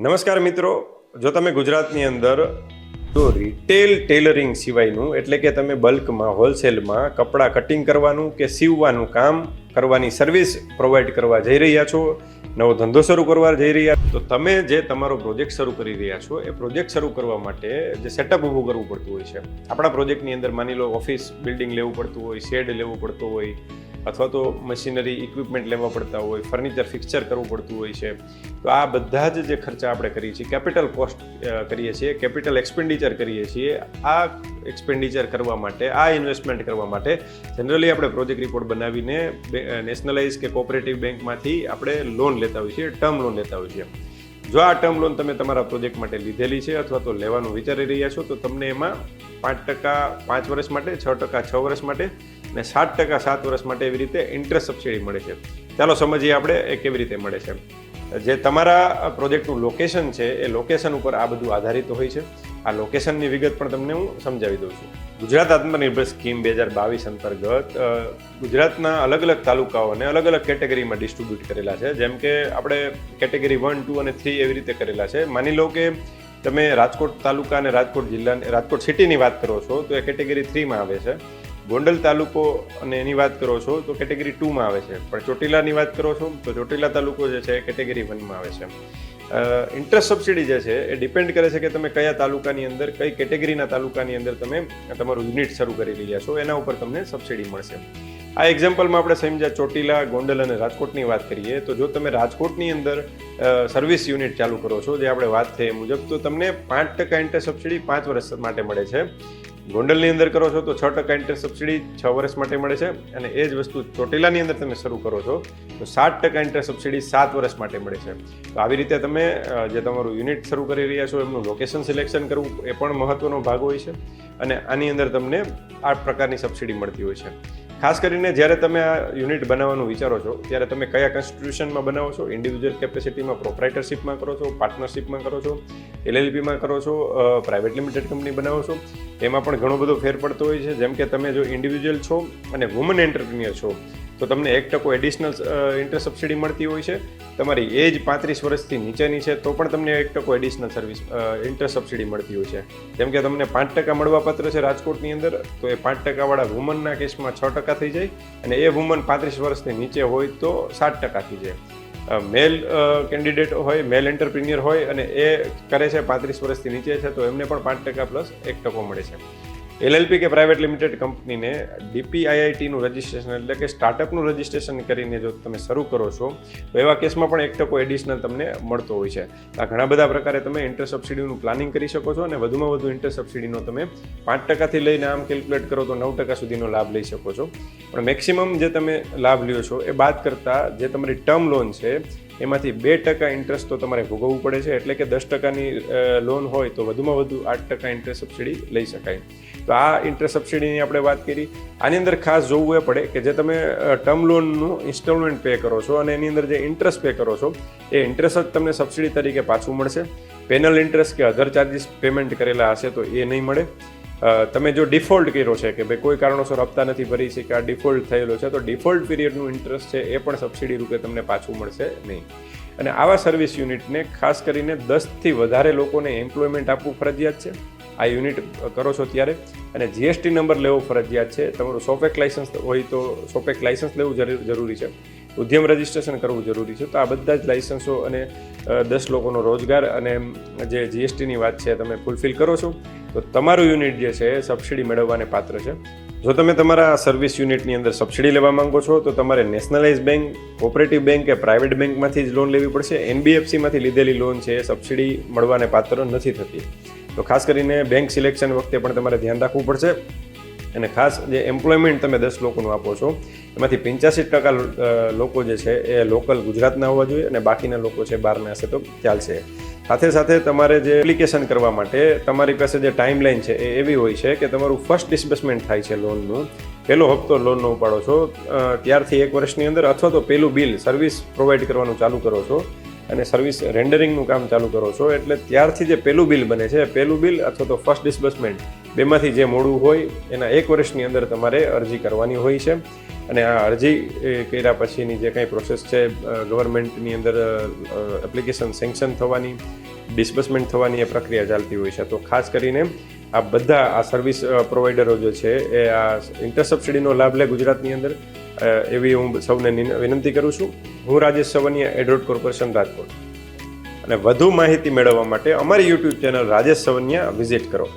નમસ્કાર મિત્રો, જો તમે ગુજરાતની અંદર તો રિટેલ ટેલરિંગ સિવાયનું એટલે કે તમે બલ્કમાં હોલસેલમાં કપડાં કટિંગ કરવાનું કે સીવવાનું કામ કરવાની સર્વિસ પ્રોવાઈડ કરવા જઈ રહ્યા છો, નવો ધંધો શરૂ કરવા જઈ રહ્યા તો તમે જે તમારો પ્રોજેક્ટ શરૂ કરી રહ્યા છો એ પ્રોજેક્ટ શરૂ કરવા માટે જે સેટઅપ ઊભું કરવું પડતું હોય છે. આપણા પ્રોજેક્ટની અંદર માની લો ઓફિસ બિલ્ડિંગ લેવું પડતું હોય, શેડ લેવું પડતું હોય, અથવા તો મશીનરી ઇક્વિપમેન્ટ લેવા પડતા હોય, ફર્નિચર ફિક્સચર કરવું પડતું હોય છે. તો આ બધા જ જે ખર્ચા આપણે કરીએ છીએ, કેપિટલ કોસ્ટ કરીએ છીએ, કેપિટલ એક્સપેન્ડિચર કરીએ છીએ. આ એક્સપેન્ડિચર કરવા માટે, આ ઇન્વેસ્ટમેન્ટ કરવા માટે જનરલી આપણે પ્રોજેક્ટ રિપોર્ટ બનાવીને નેશનલાઇઝ કે કોઓપરેટિવ બેંકમાંથી આપણે લોન લેતા હોઈએ છીએ, ટર્મ લોન લેતા હોઈએ છીએ. જો આ ટર્મ લોન તમે તમારા પ્રોજેક્ટ માટે લીધેલી છે અથવા તો લેવાનું વિચારી રહ્યા છો તો તમને એમાં 5% 5 વર્ષ માટે, 6% 6 વર્ષ માટે અને 7% 7 વર્ષ માટે એવી રીતે ઇન્ટરેસ્ટ સબસિડી મળે છે. ચાલો સમજીએ આપણે એ કેવી રીતે મળે છે. જે તમારા પ્રોજેક્ટનું લોકેશન છે એ લોકેશન ઉપર આ બધું આધારિત હોય છે. આ લોકેશનની વિગત પણ તમને હું સમજાવી દઉં છું. ગુજરાત આત્મનિર્ભર સ્કીમ 2022 અંતર્ગત ગુજરાતના અલગ અલગ તાલુકાઓને અલગ અલગ કેટેગરીમાં ડિસ્ટ્રીબ્યુટ કરેલા છે. જેમ કે આપણે કેટેગરી 1, 2 અને 3 એવી રીતે કરેલા છે. માની લો કે તમે રાજકોટ તાલુકા અને રાજકોટ જિલ્લા, રાજકોટ સિટીની વાત કરો છો તો એ કેટેગરી 3માં આવે છે. ગોંડલ તાલુકો અને એની વાત કરો છો તો કેટેગરી 2માં આવે છે. પણ ચોટીલાની વાત કરો છો તો ચોટીલા તાલુકો જે છે એ કેટેગરી 1માં આવે છે. ઇન્ટરેસ્ટ સબસિડી જે છે એ ડિપેન્ડ કરે છે કે તમે કયા તાલુકાની અંદર, કઈ કેટેગરીના તાલુકાની અંદર તમે તમારું યુનિટ શરૂ કરી રહ્યા છો, એના ઉપર તમને સબસિડી મળશે. આ એક્ઝામ્પલમાં આપણે સમજ્યા ચોટીલા, ગોંડલ અને રાજકોટની વાત કરીએ તો જો તમે રાજકોટની અંદર સર્વિસ યુનિટ ચાલુ કરો છો, જે આપણે વાત થઈ એ મુજબ, તો તમને 5% ઇન્ટરેસ્ટ સબસિડી 5 વર્ષ માટે મળે છે. ગોંડલની અંદર કરો છો તો 6% ઇન્ટરેસ્ટ સબસિડી 6 વર્ષ માટે મળે છે. અને એ જ વસ્તુ ચોટીલાની અંદર તમે શરૂ કરો છો તો 7% ઇન્ટરેસ્ટ સબસિડી 7 વર્ષ માટે મળે છે. તો આવી રીતે તમે જે તમારું યુનિટ શરૂ કરી રહ્યા છો એમનું લોકેશન સિલેક્શન કરવું એ પણ મહત્વનો ભાગ હોય છે. અને આની અંદર તમને આ પ્રકારની સબસિડી મળતી હોય છે. ખાસ કરીને જ્યારે તમે આ યુનિટ બનાવવાનું વિચારો છો ત્યારે તમે કયા કોન્સ્ટિટ્યુશનમાં બનાવો છો, ઇન્ડિવિજ્યુઅલ કેપેસિટીમાં, પ્રોપ્રાઇટરશીપમાં કરો છો, પાર્ટનરશીપમાં કરો છો, LLPમાં કરો છો, પ્રાઇવેટ લિમિટેડ કંપની બનાવો છો, એમાં પણ ઘણો બધો ફેર પડતો હોય છે. જેમ કે તમે જો ઇન્ડિવિજ્યુઅલ છો અને વુમન એન્ટરપ્રિન્યોર છો તો તમને 1% એડિશનલ ઇન્ટરેસ્ટ સબસિડી મળતી હોય છે. તમારી એજ 35 વર્ષથી નીચેની છે તો પણ તમને 1% એડિશનલ ઇન્ટરેસ્ટ સબસિડી મળતી હોય છે. જેમ કે તમને 5% મળવાપાત્ર છે રાજકોટની અંદર, તો એ 5% વાળા વુમનના કેસમાં 6% થઈ જાય અને એ વુમન 35 વર્ષથી નીચે હોય તો 7% થઈ જાય. મેલ કેન્ડિડેટ હોય, મેલ એન્ટરપ્રિન્યોર હોય અને એ કરે છે 35 વર્ષથી નીચે છે તો એમને પણ 5% પ્લસ 1% મળે છે. LLP કે પ્રાઇવેટ લિમિટેડ કંપનીને DPIITનું રજિસ્ટ્રેશન એટલે કે સ્ટાર્ટઅપનું રજિસ્ટ્રેશન કરીને જો તમે શરૂ કરો છો તો એવા કેસમાં પણ 1% એડિશનલ તમને મળતો હોય છે. આ ઘણા બધા પ્રકારે તમે ઇન્ટરેસ્ટ સબસિડીનું પ્લાનિંગ કરી શકો છો અને વધુમાં વધુ ઇન્ટરેસ્ટ સબસિડીનો તમે 5%થી લઈને આમ કેલ્ક્યુલેટ કરો તો 9% સુધીનો લાભ લઈ શકો છો. પણ મેક્સિમમ જે તમે લાભ લ્યો છો એ બાદ કરતાં જે તમારી ટર્મ લોન છે એમાંથી 2% ઇન્ટરેસ્ટ તો તમારે ભોગવવું પડે છે. એટલે કે 10%ની લોન હોય તો વધુમાં વધુ 8% ઇન્ટરેસ્ટ સબસિડી લઈ શકાય. તો આ ઇન્ટરેસ્ટ સબસિડીની આપણે વાત કરી. આની અંદર ખાસ જોવું એ પડે કે જે તમે ટર્મ લોનનું ઇન્સ્ટોલમેન્ટ પે કરો છો અને એની અંદર જે ઇન્ટરેસ્ટ પે કરો છો એ ઇન્ટરેસ્ટ જ તમને સબસિડી તરીકે પાછું મળશે. પેનલ ઇન્ટરેસ્ટ કે અધર ચાર્જિસ પેમેન્ટ કરેલા હશે તો એ નહીં મળે. તમે જો ડિફોલ્ટ કર્યો છે કે ભાઈ કોઈ કારણોસર હપ્તા નથી ભરી શક્યા, ડિફોલ્ટ થયેલો છે તો ડિફોલ્ટ પીરિયડનું ઇન્ટરેસ્ટ છે એ પણ સબસિડી રૂપે તમને પાછું મળશે નહીં. અને આવા સર્વિસ યુનિટને ખાસ કરીને 10થી વધારે લોકોને એમ્પ્લોયમેન્ટ આપવું ફરજિયાત છે આ યુનિટ કરો છો ત્યારે. અને GST નંબર લેવો ફરજિયાત છે. તમારું સોપેક લાઇસન્સ હોય તો સોપેક લાઇસન્સ લેવું જરૂરી છે. ઉદ્યમ રજિસ્ટ્રેશન કરવું જરૂરી છે. તો આ બધા જ લાઇસન્સો અને 10 લોકોનો રોજગાર અને જે GSTની વાત છે તમે ફૂલફિલ કરો છો તો તમારું યુનિટ જે છે એ સબસિડી મેળવવાને પાત્ર છે. જો તમે તમારા સર્વિસ યુનિટની અંદર સબસિડી લેવા માંગો છો તો તમારે નેશનલાઇઝ બેંક, કોઓપરેટિવ બેંક કે પ્રાઇવેટ બેંકમાંથી જ લોન લેવી પડશે. NBFCમાંથી લીધેલી લોન છે એ સબસિડી મળવાને પાત્ર નથી થતી. તો ખાસ કરીને બેંક સિલેક્શન વખતે પણ તમારે ધ્યાન રાખવું પડશે. અને ખાસ જે એમ્પ્લોયમેન્ટ તમે 10 લોકોનું આપો છો એમાંથી 85% લોકો જે છે એ લોકલ ગુજરાતના હોવા જોઈએ અને બાકીના લોકો છે બહારના હશે તો ચાલશે. સાથે સાથે તમારે જે એપ્લિકેશન કરવા માટે તમારી પાસે જે ટાઈમલાઈન છે એ એવી હોય છે કે તમારું ફર્સ્ટ ડિસ્બર્સમેન્ટ થાય છે લોનનું, પહેલો હપ્તો લોનનો ઉપાડો છો ત્યારથી 1 વર્ષની અંદર, અથવા તો પહેલું બિલ સર્વિસ પ્રોવાઈડ કરવાનું ચાલુ કરો છો અને સર્વિસ રેન્ડરિંગનું કામ ચાલુ કરો છો એટલે ત્યારથી જે પહેલું બિલ બને છે, પહેલું બિલ અથવા તો ફર્સ્ટ ડિસ્બર્સમેન્ટ બેમાંથી જે મોડું હોય એના 1 વર્ષની અંદર તમારે અરજી કરવાની હોય છે. અને આ અરજી કર્યા પછીની જે કંઈ પ્રોસેસ છે ગવર્મેન્ટની અંદર એપ્લિકેશન સેન્કશન થવાની, ડિસ્બર્સમેન્ટ થવાની એ પ્રક્રિયા ચાલતી હોય છે. તો ખાસ કરીને આ બધા આ સર્વિસ પ્રોવાઈડરો જે છે એ આ ઇન્ટરસબસિડીનો લાભ લે ગુજરાતની અંદર, એવી હું સૌને વિનંતી કરું છું. હું રાજેશ સવનિયા, એડ્રોડ કોર્પોરેશન, રાજકોટ. અને વધુ માહિતી મેળવવા માટે અમારી યુટ્યુબ ચેનલ રાજેશ સવનિયા વિઝિટ કરો.